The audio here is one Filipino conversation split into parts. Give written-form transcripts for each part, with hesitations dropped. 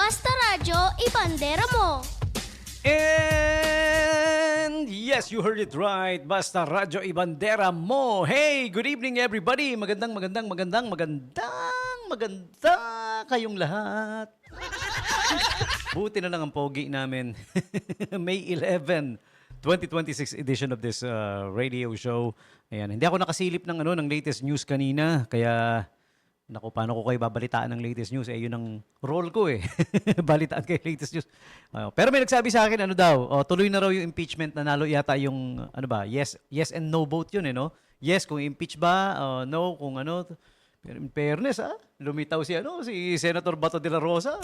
Basta Radyo, ibandera mo. And yes, you heard it right. Basta Radyo Ibandera mo. Hey, good evening everybody. Magandang kayong lahat. Buti na lang ang pogi namin. May 11, 2026 edition of this radio show. Ayan, hindi ako nakasilip ng latest news kanina, kaya naku, paano ko kayo babalitaan ng latest news? Yun ang role ko eh. Balitaan kayo latest news. Pero may nagsabi sa akin, tuloy na raw yung impeachment, nanalo yata yung, yes and no vote yun no? Yes, kung impeach ba, no, kung ano. Pero in fairness, lumitaw si Senator Bato de la Rosa.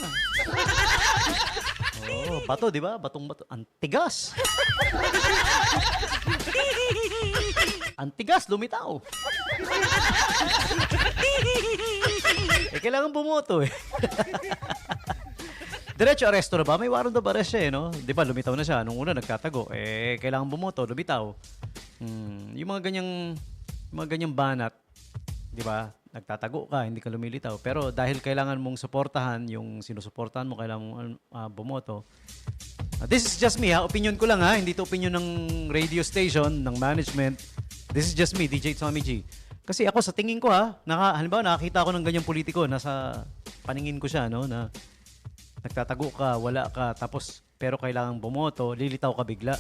Bato, di ba? Batong-bato. Antigas. Antigas, lumitaw. Kailangan bumoto eh. Diretso aresto na ba? May warrant of arrest siya no? Di ba, lumitaw na siya. Nung una, nagtatago. Kailangan bumoto, lumitaw. Yung mga ganyang banat, di ba? Nagtatago ka, hindi ka lumilitaw. Pero dahil kailangan mong suportahan, yung sinusuportahan mo, kailangan mong bumoto. This is just me, opinion ko lang hindi to opinion ng radio station, ng management. This is just me, DJ Tommy G. Kasi ako sa tingin ko halimbawa nakakita ako ng ganyang politiko, nasa paningin ko siya, no, na nagtatago ka, wala ka, tapos pero kailangan bumoto, lilitaw ka bigla.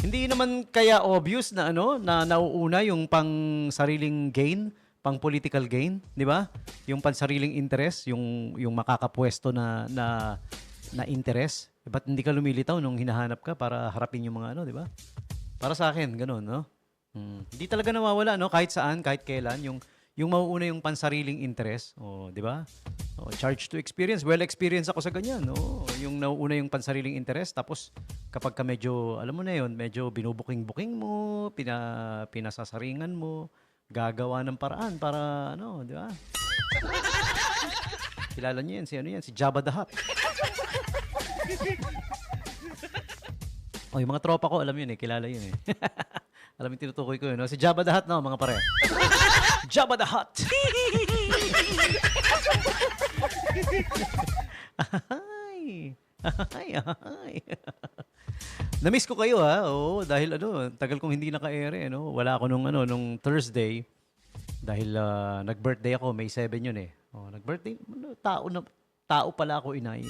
Hindi naman kaya obvious na na nauuna yung pang sariling gain, pang political gain, di ba? Yung pansariling interest, yung makakapwesto na interest. Ba't hindi ka lumilitaw nung hinahanap ka para harapin yung mga di ba? Para sa akin, ganun, no? Hindi talaga nawawala, no? Kahit saan, kahit kailan, yung mauuna yung pansariling interest, di ba? Charge to experience. Well experienced ako sa ganyan, no? Yung nauuna yung pansariling interest, tapos kapag ka medyo, alam mo na yun, medyo binubuking-buking mo, pinasasaringan mo, gagawa ng paraan para, di ba? Kilala niyo yan, si Jabba the Hutt. Yung mga tropa ko, alam yun kilala yun Alam yung tinutukoy ko yun, no? Si Jabba the Hutt, no, mga pare. Jabba the Hutt! Ay. Na-miss ko kayo, Oo, dahil tagal kong hindi naka-ere, no? Wala ako nung Thursday. Dahil nag-birthday ako, May 7 yun nag-birthday, tao pala ako, inay.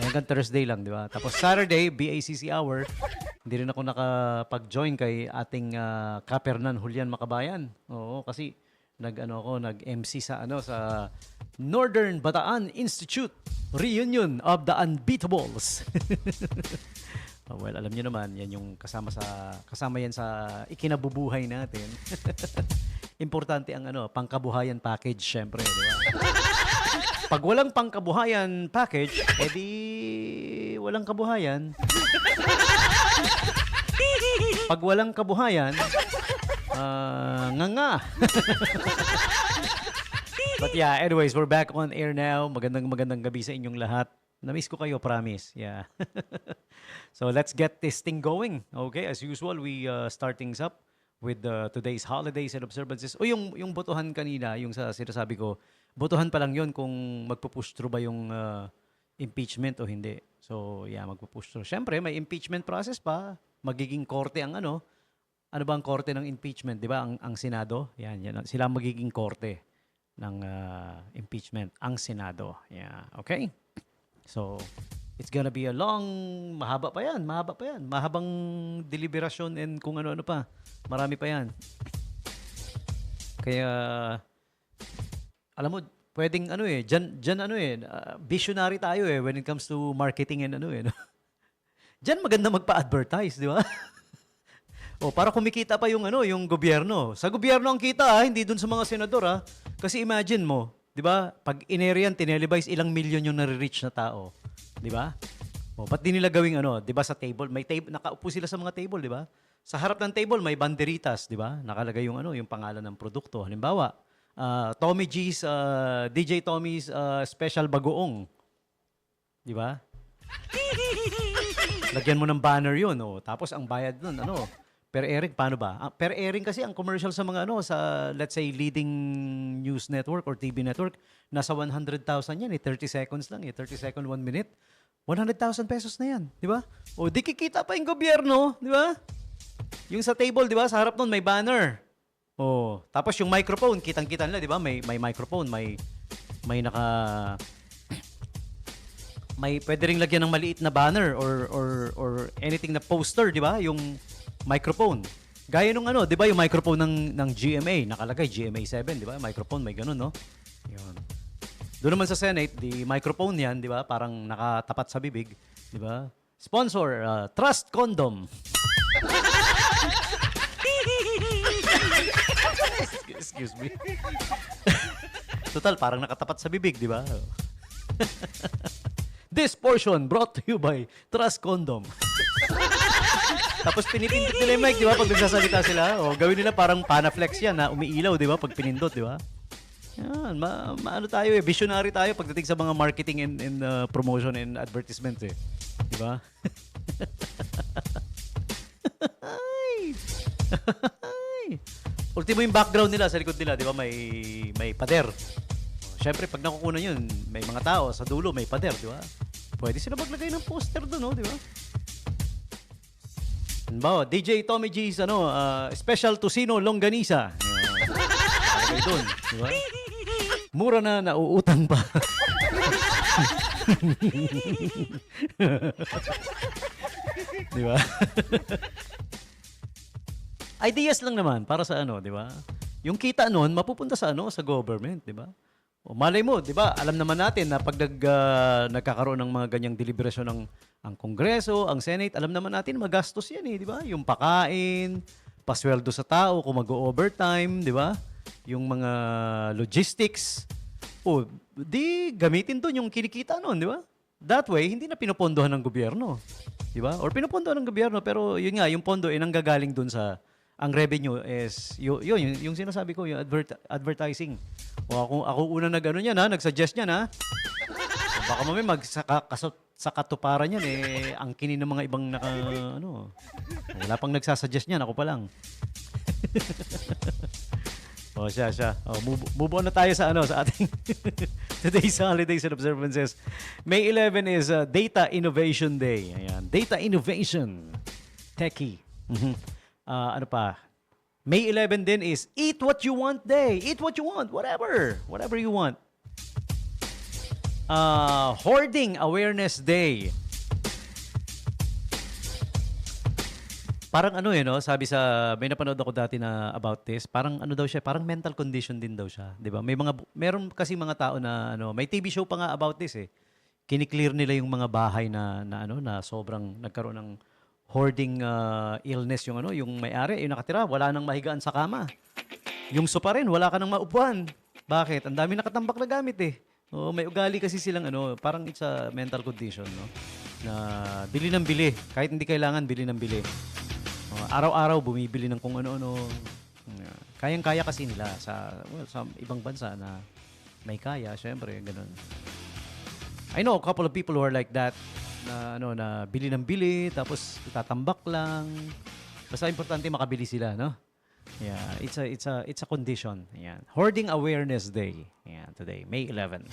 Hanggang Thursday lang, di ba? Tapos Saturday, BACC hour. Hindi rin ako nakapag-join kay ating Kapernan Julian Makabayan. Oo, kasi nag-MC sa sa Northern Bataan Institute Reunion of the Unbeatables. Well, alam niyo naman, yan yung kasama yan sa ikinabubuhay natin. Importante ang pangkabuhayan package, syempre, di ba? Pag walang pangkabuhayan package, edi walang kabuhayan. Pag walang kabuhayan, nga. But yeah, anyways, we're back on air now. Magandang gabi sa inyong lahat. Na-miss ko kayo, promise. Yeah. So let's get this thing going. Okay, as usual, we start things up with today's holidays and observances. Yung botohan kanina, yung sa sinasabi ko, botohan pa lang yun kung magpo-push through ba yung impeachment o hindi. So, yeah, magpo-push through. Siyempre, may impeachment process pa. Magiging korte ang ano ba ang korte ng impeachment, di ba? Ang Senado. Yan. Sila magiging korte ng impeachment. Ang Senado. Yeah, okay? So, it's gonna be mahaba pa yan. Mahabang deliberasyon and kung ano-ano pa. Marami pa yan. Kaya, alam mo, pwedeng visionary tayo when it comes to marketing and Diyan maganda magpa-advertise, di ba? Para kumikita pa yung gobyerno. Sa gobyerno ang kita, hindi dun sa mga senador, Kasi imagine mo, di ba? Pag in-area yan, tinelevise, ilang milyon yung nare-reach na tao. Di ba? Ba't di nila gawing di ba sa table, may table, nakaupo sila sa mga table, di ba? Sa harap ng table, may banderitas, di ba? Nakalagay yung yung pangalan ng produkto. Halimbawa, Tommy G's, DJ Tommy's special bagoong. Di ba? Lagyan mo ng banner yun, Tapos ang bayad nun, Per airing, paano ba? Per airing kasi ang commercial sa mga ano, sa let's say leading news network or TV network, nasa 100,000 yan eh. 30 seconds lang eh. 30 second, 1 minute. 100,000 pesos na yan, di ba? O di kikita pa yung gobyerno, di ba? Yung sa table, di ba? Sa harap nun may banner. Oh, tapos yung microphone, kitang-kita nila, di ba? May microphone, may naka may pwede ring lagyan ng maliit na banner or anything na poster, di ba? Yung microphone. Gaya nung ano, di ba? Yung microphone ng GMA, nakalagay GMA 7, di ba? Microphone, may ganun, no? Yun. Doon naman sa Senate, di microphone yan, di ba? Parang nakatapat sa bibig, di ba? Sponsor, Trust Condom. Excuse me. Total, parang nakatapat sa bibig, di ba? This portion brought to you by Trust Condom. Tapos pinipindot nila yung mic, di ba? Pag nagsasalita sila, o gawin nila parang Panaflex yan na umiilaw, di ba? Pag pinindot, di ba? Yan, ano tayo eh, visionary tayo pagdating sa mga marketing and promotion and advertisement eh. Di ba? Ay. Ultimo yung background nila sa likod nila, di ba? May pader. Siyempre, pag nakukunan yun, may mga tao sa dulo, may pader, di ba? Pwede sila maglagay ng poster doon, no? Di ba? Halimbawa, DJ Tommy G's special Tocino Longganisa. Lagay doon, di ba? Mura na, nauutang pa. Di ba? Ideas lang naman para sa ano, di ba? Yung kita noon mapupunta sa sa government, di ba? O malay mo, di ba? Alam naman natin na pag nagkakaroon ng mga ganyang deliberasyon ng ang Kongreso, ang Senate, alam naman natin magastos yan eh, di ba? Yung pakain, pasweldo sa tao kung mag-overtime, di ba? Yung mga logistics. O, di gamitin doon yung kinikita noon, di ba? That way, hindi na pinopondohan ng gobyerno. Di ba? Or pinopondohan ng gobyerno, pero yun nga, yung pondo ay nanggagaling doon sa ang revenue is yung sinasabi ko, yung advertising. O ako una nag-ano niyan ha, nag-suggest niyan ha. O baka mamaya sa katuparan yan eh, ang kinin ng mga ibang wala pang nagsasuggest niyan, ako pa lang. O siya. O, move on na tayo sa sa ating today's holidays and observances. May 11 is Data Innovation Day. Ayan, Data Innovation. Techie. Ano pa? May 11 din is Eat What You Want Day. Eat what you want, whatever. Whatever you want. Hoarding Awareness Day. Parang sabi may napanood ako dati na about this, parang daw siya, parang mental condition din daw siya, 'di ba? Meron kasi mga tao na may TV show pa nga about this eh. Kiniklear nila yung mga bahay na sobrang nagkaroon ng hoarding illness yung may-ari, yung nakatira, wala nang mahigaan sa kama. Yung sopa rin, wala ka nang maupuan. Bakit? Ang dami nakatambak na gamit eh. May ugali kasi silang parang it's a mental condition, no? Na bili ng bili, kahit hindi kailangan bili ng bili. Araw-araw bumibili ng kung ano-ano. Kayang-kaya kasi nila sa ibang bansa na may kaya, syempre, ganun. I know a couple of people who are like that na bili ng bili tapos itatambak lang. Basta importante makabili sila, no? Yeah, it's a condition. Ayan. Hoarding Awareness Day. Ayan, today, May 11.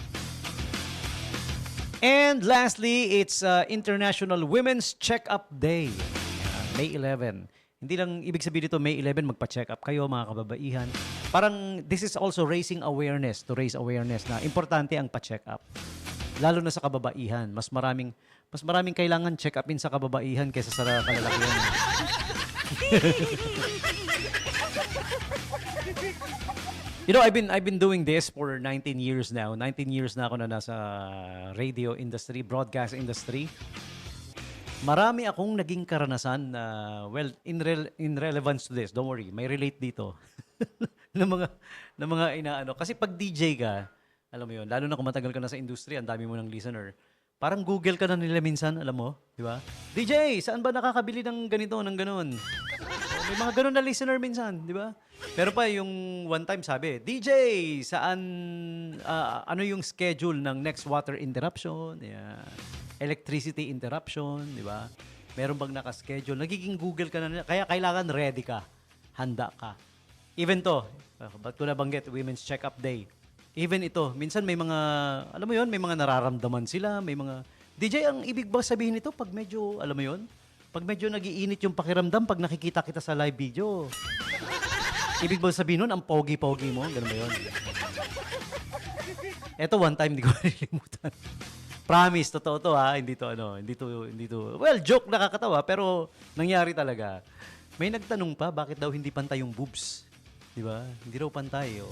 And lastly, it's International Women's Check-up Day. May 11. Hindi lang ibig sabihin dito May 11 magpa-check up kayo mga kababaihan. Parang this is also raising awareness, to raise awareness na importante ang pa-check up. Lalo na sa kababaihan, mas maraming kailangan check upin sa kababaihan kaysa sa kalalakihan. I've been doing this for 19 years now. 19 years na ako na nasa radio industry, broadcast industry. Marami akong naging karanasan na, in relevance to this, don't worry, may relate dito. ng mga inaano. Kasi pag DJ ka, alam mo yun, lalo na kung matagal ka na sa industry, ang dami mo ng listener. Parang Google ka na nila minsan, alam mo, di ba? DJ, saan ba nakakabili ng ganito, ng ganun? May mga ganun na listener minsan, di ba? Pero pa yung one time sabi, DJ, saan, ano yung schedule ng next water interruption? Yeah. Electricity interruption, di ba? Meron bang nakaschedule? Nagiging Google ka na nila. Kaya kailangan ready ka. Handa ka. Even to, ba't ko nabanggit, Women's Check-up Day. Even ito, minsan may mga, alam mo yon, may mga nararamdaman sila, may mga, DJ, ang ibig ba sabihin nito pag medyo, alam mo yon, pag medyo nagiinit yung pakiramdam, pag nakikita kita sa live video, ibig ba sabihin nun, ang pogi-pogi mo, ganun ba yun? Ito one time, di ko nililimutan. Promise, totoo to ha, hindi to, well, joke nakakatawa, pero nangyari talaga. May nagtanong pa, bakit daw hindi pantay yung boobs? Di ba? Hindi raw pantay, o...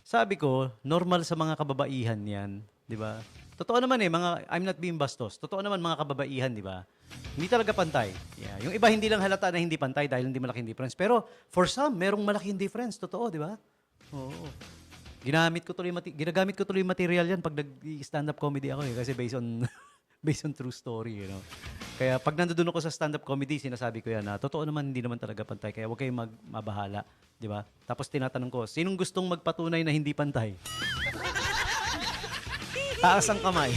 Sabi ko, normal sa mga kababaihan yan, di ba? Totoo naman I'm not being bastos. Totoo naman mga kababaihan, di ba? Hindi talaga pantay. Yeah. Yung iba hindi lang halata na hindi pantay dahil hindi malaking difference. Pero for some, merong malaking difference. Totoo, di ba? Oo. Ginagamit ko tuloy yung material yan pag nag-stand-up comedy ako kasi based on true story, you know. Kaya pag nandoon ako sa stand-up comedy, sinasabi ko yan na totoo naman, hindi naman talaga pantay. Kaya huwag kayong mabahala, di ba? Tapos tinatanong ko, sinong gustong magpatunay na hindi pantay? Taas ang kamay.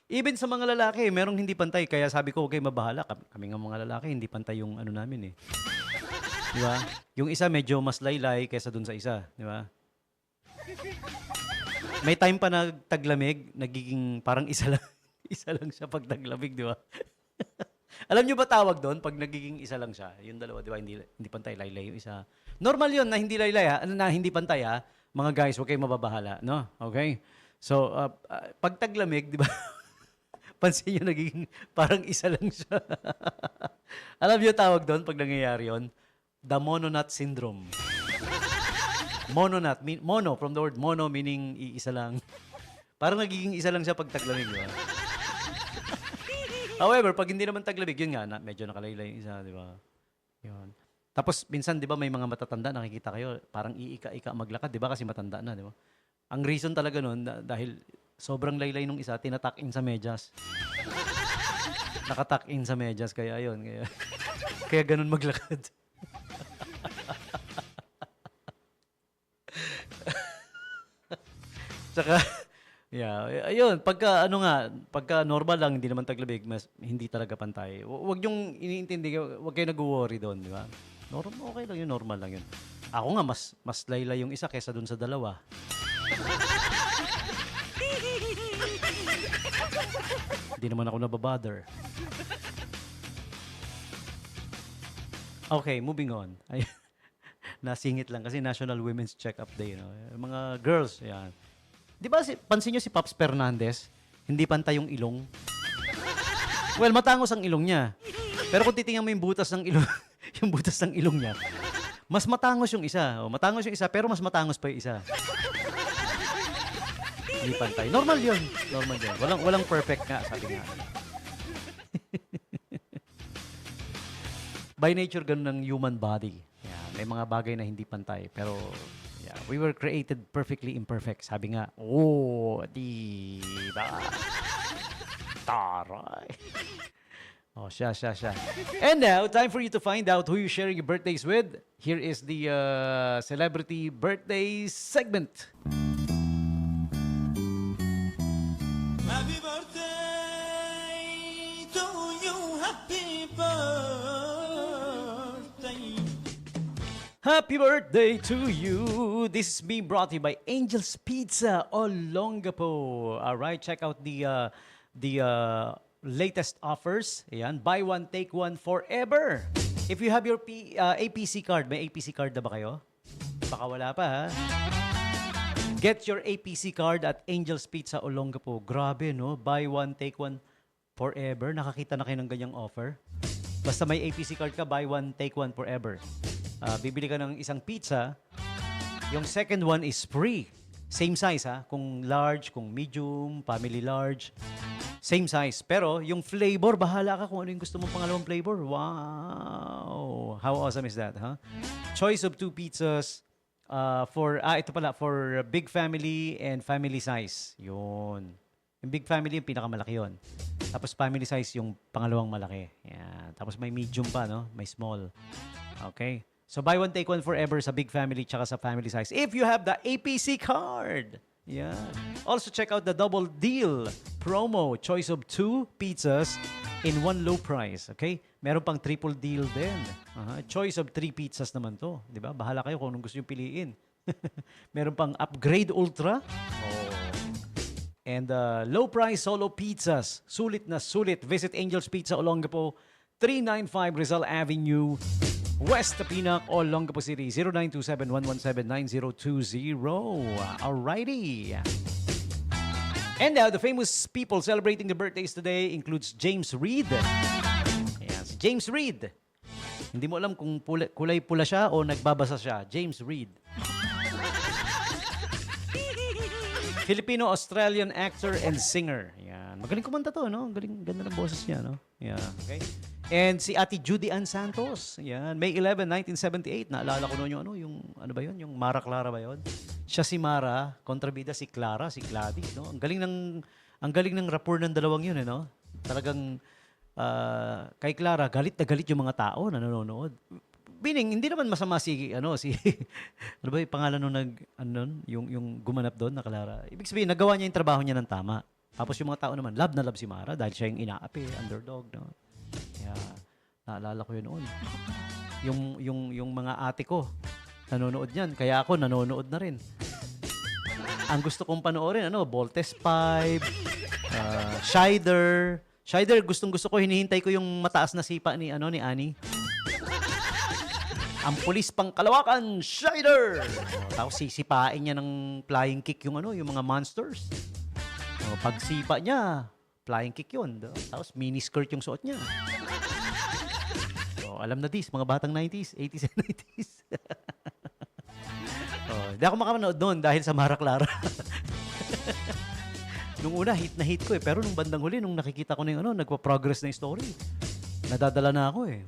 Even sa mga lalaki, merong hindi pantay. Kaya sabi ko, huwag kayong mabahala. Kami nga mga lalaki, hindi pantay yung ano namin eh. Di ba? Yung isa medyo mas laylay kaysa dun sa isa, di ba? May time pa na taglamig, nagiging parang isa lang siya pag taglamig, di ba? Alam niyo ba tawag doon pag nagiging isa lang siya? Yung dalawa, di ba? Hindi pantay, laylay yung isa. Normal yun na hindi laylay ha, na hindi pantay ha. Mga guys, huwag kayong mababahala, no? Okay? So, pag taglamig, di ba? Pansin niyo nagiging parang isa lang siya. Alam niyo tawag doon pag nangyayari yun? The mononut syndrome. Mononut, mono from the word mono meaning iisa lang. Parang nagiging isa lang siya pag taglamig, di ba? However, pag hindi naman taglamig, yun nga, medyo nakalaylay yung isa, di ba? Yun. Tapos, minsan, di ba, may mga matatanda, nakikita kayo, parang iika-ika maglakad, di ba? Kasi matanda na, di ba? Ang reason talaga nun, dahil sobrang laylay nung isa, tinatak in sa medyas. Nakatak in sa medyas, kaya yun. Kaya ganun maglakad. Tsaka, yeah, ayun, pagka normal lang, hindi naman taglamig, hindi talaga pantay. Huwag yung iniintindi, huwag kayo nag-worry doon, di ba? Okay lang yun, normal lang yun. Ako nga, mas laylay yung isa kesa dun sa dalawa. Hindi naman ako nababother. Okay, moving on. Nasingit lang kasi National Women's Check-up Day. No? Mga girls, yan. Di ba, pansin nyo si Pops Fernandez, hindi pantay yung ilong? Well, matangos ang ilong niya. Pero kung titingnan mo yung butas ng ilong, yung butas ng ilong niya, mas matangos yung isa. Matangos yung isa, pero mas matangos pa yung isa. Hindi pantay. Normal yun. Normal yun. Walang perfect nga, sabi nga. By nature, ganun ang human body. Yeah, may mga bagay na hindi pantay. Pero, yeah, we were created perfectly imperfect. Sabi nga, diba? Taray. Siya. And now, time for you to find out who you're sharing your birthdays with. Here is the celebrity birthday segment. Happy birthday to you, happy birthday. Happy birthday to you. This is being brought to you by Angel's Pizza Olongapo. All right, check out the latest offers. Ayan, buy one, take one forever. If you have your APC card, may APC card na ba kayo? Baka wala pa ha. Get your APC card at Angel's Pizza Olongapo. Grabe no, buy one, take one forever. Nakakita na kayo ng ganyang offer. Basta may APC card ka, buy one, take one forever. Bibili ka ng isang pizza, yung second one is free. Same size ha, kung large, kung medium, family large. Same size. Pero yung flavor, bahala ka kung ano yung gusto mong pangalawang flavor. Wow! How awesome is that, huh? Choice of 2 pizzas for big family and family size. Yun. Yung big family, yung pinakamalaki yun. Tapos family size, yung pangalawang malaki. Yan. Tapos may medium pa, no? May small. Okay? So buy one, take one forever sa big family tsaka sa family size. If you have the APC card. Yeah. Also check out the double deal promo. Choice of 2 pizzas in one low price. Okay? Meron pang triple deal din. Choice of 3 pizzas naman to. Di ba? Bahala kayo kung anong gusto nyo piliin. Meron pang upgrade ultra. Oh. And low price solo pizzas. Sulit na sulit. Visit Angel's Pizza Olongapo, 395 Rizal Avenue, West Tapinac, Olongapo City, 0927-117-9020. Alrighty. And now, the famous people celebrating the birthdays today includes James Reid. Ayan, si James Reid. Hindi mo alam kung kulay pula siya o nagbabasa siya. James Reid. Filipino-Australian actor and singer. Yan. Magaling kumanta to, no? Galing, ganda ng boses niya, no? Yeah. Okay. And si Ate Judy Ann Santos. Yan. May 11, 1978. Naalala ko noon yung ano ba yun? Yung Mara Clara ba yun? Siya si Mara, kontrabida si Clara, si Gladys, no? Ang galing ng rapport ng dalawang yun, no? Talagang kay Clara, galit na galit yung mga tao na nanonood. Meaning, hindi naman masama si ano ba yung pangalan nung yung gumanap doon na Clara. Ibig sabihin, nagawa niya yung trabaho niya ng tama. Tapos yung mga tao naman, love na love si Mara dahil siya yung inaapi, underdog, no? Kaya, naalala ko yun noon. Yung mga ate ko, nanonood niyan. Kaya ako, nanonood na rin. Ang gusto kong panoorin, Voltes 5, Shider. Shider, gustong-gusto ko, hinihintay ko yung mataas na sipa ni Annie. Ang pulis pang Kalawakan, Shider! Tapos sisipain niya ng flying kick yung mga monsters. Pag sipa niya, flying kick yun. Tapos mini skirt yung suot niya. Alam na this, mga batang 90s, 80s and 90s. Hindi ako makapanood noon dahil sa Mara Clara. Nung una, hit na hit ko eh. Pero nung bandang huli, nung nakikita ko na yung nagpa-progress na yung story, nadadala na ako eh.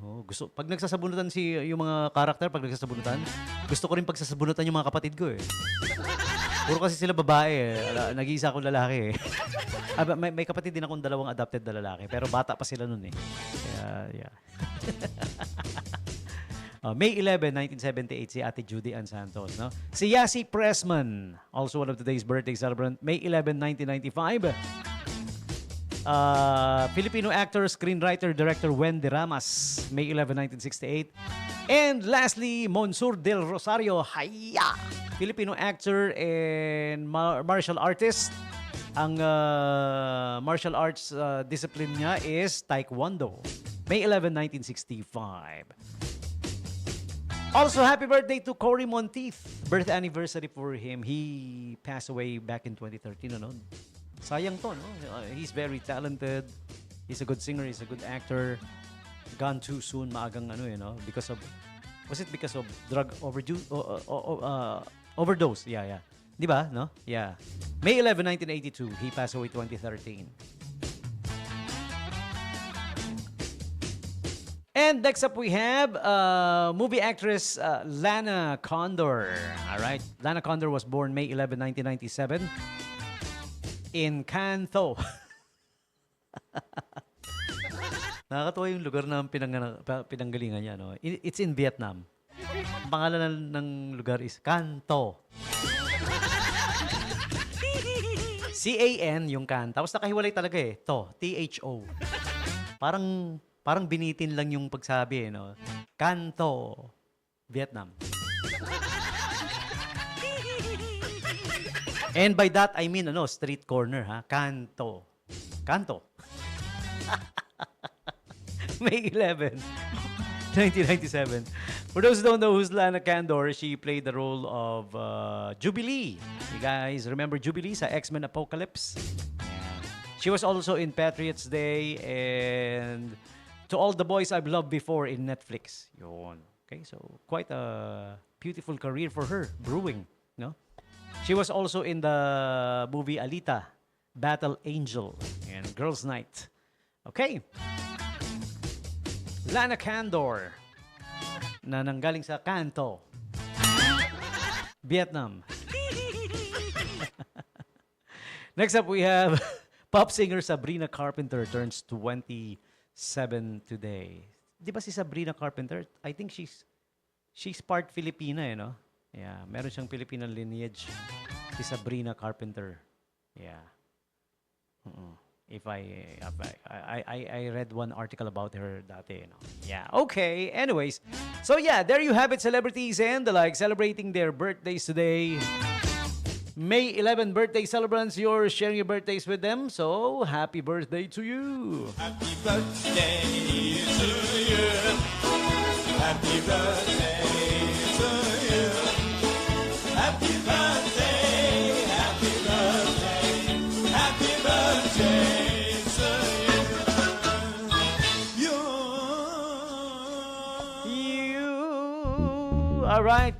Pag nagsasabunutan yung mga karakter, pag nagsasabunutan, gusto ko rin pagsasabunutan yung mga kapatid ko eh. Puro kasi sila babae eh. Nag-iisa akong lalaki eh. May kapatid din akong dalawang adopted na lalaki, pero bata pa sila nun eh. Kaya, yeah. May 11, 1978, si Ate Judy Ann Santos. No? Si Yasi Pressman, also one of today's birthday celebrant, May 11, 1995. Filipino actor, screenwriter, director Wendy Ramas, May 11, 1968. And lastly, Monsur del Rosario Haya, Filipino actor and martial artist. Ang martial arts discipline niya is Taekwondo. May 11, 1965. Also, happy birthday to Cory Monteith. Birth anniversary for him. He passed away back in 2013. Sayang to, no? He's very talented. He's a good singer. He's a good actor. Gone too soon, maagang because of, was it because of drug overdose? Yeah. Di ba, no? Yeah. May 11, 1982. He passed away 2013. And next up we have movie actress Lana Condor. All right. Lana Condor was born May 11, 1997 in Canto. Nakakatuwa yung lugar na pinanggalingan niya. No? It's in Vietnam. Ang pangalan ng lugar is Canto. C-A-N yung Can. Tapos nakahiwalay talaga eh. T-H-O. Parang binitin lang yung pagsabi, no? Canto, Vietnam. And by that, I mean, street corner, ha? Canto. May 11, 1997. For those who don't know who's Lana Condor, she played the role of Jubilee. You guys remember Jubilee sa X-Men Apocalypse? Yeah. She was also in Patriots Day and To All the Boys I've Loved Before in Netflix. Yun. Okay, so quite a beautiful career for her, brewing, no? She was also in the movie Alita, Battle Angel, and Girls' Night. Okay. Lana Condor, na nanggaling sa Canto, Vietnam. Next up, we have pop singer Sabrina Carpenter turns 27 today. Di ba si Sabrina Carpenter? I think she's part Filipina, no? Yeah, meron siyang Filipino lineage. Si Sabrina Carpenter. Yeah. If I read one article about her dati, you know. Yeah, okay. Anyways, so yeah, there you have it, celebrities and the like celebrating their birthdays today. May 11 birthday celebrants, you're sharing your birthdays with them, so happy birthday to you. Happy birthday to you. Happy birthday to you. Happy birthday, happy birthday, happy birthday to you. You, all right.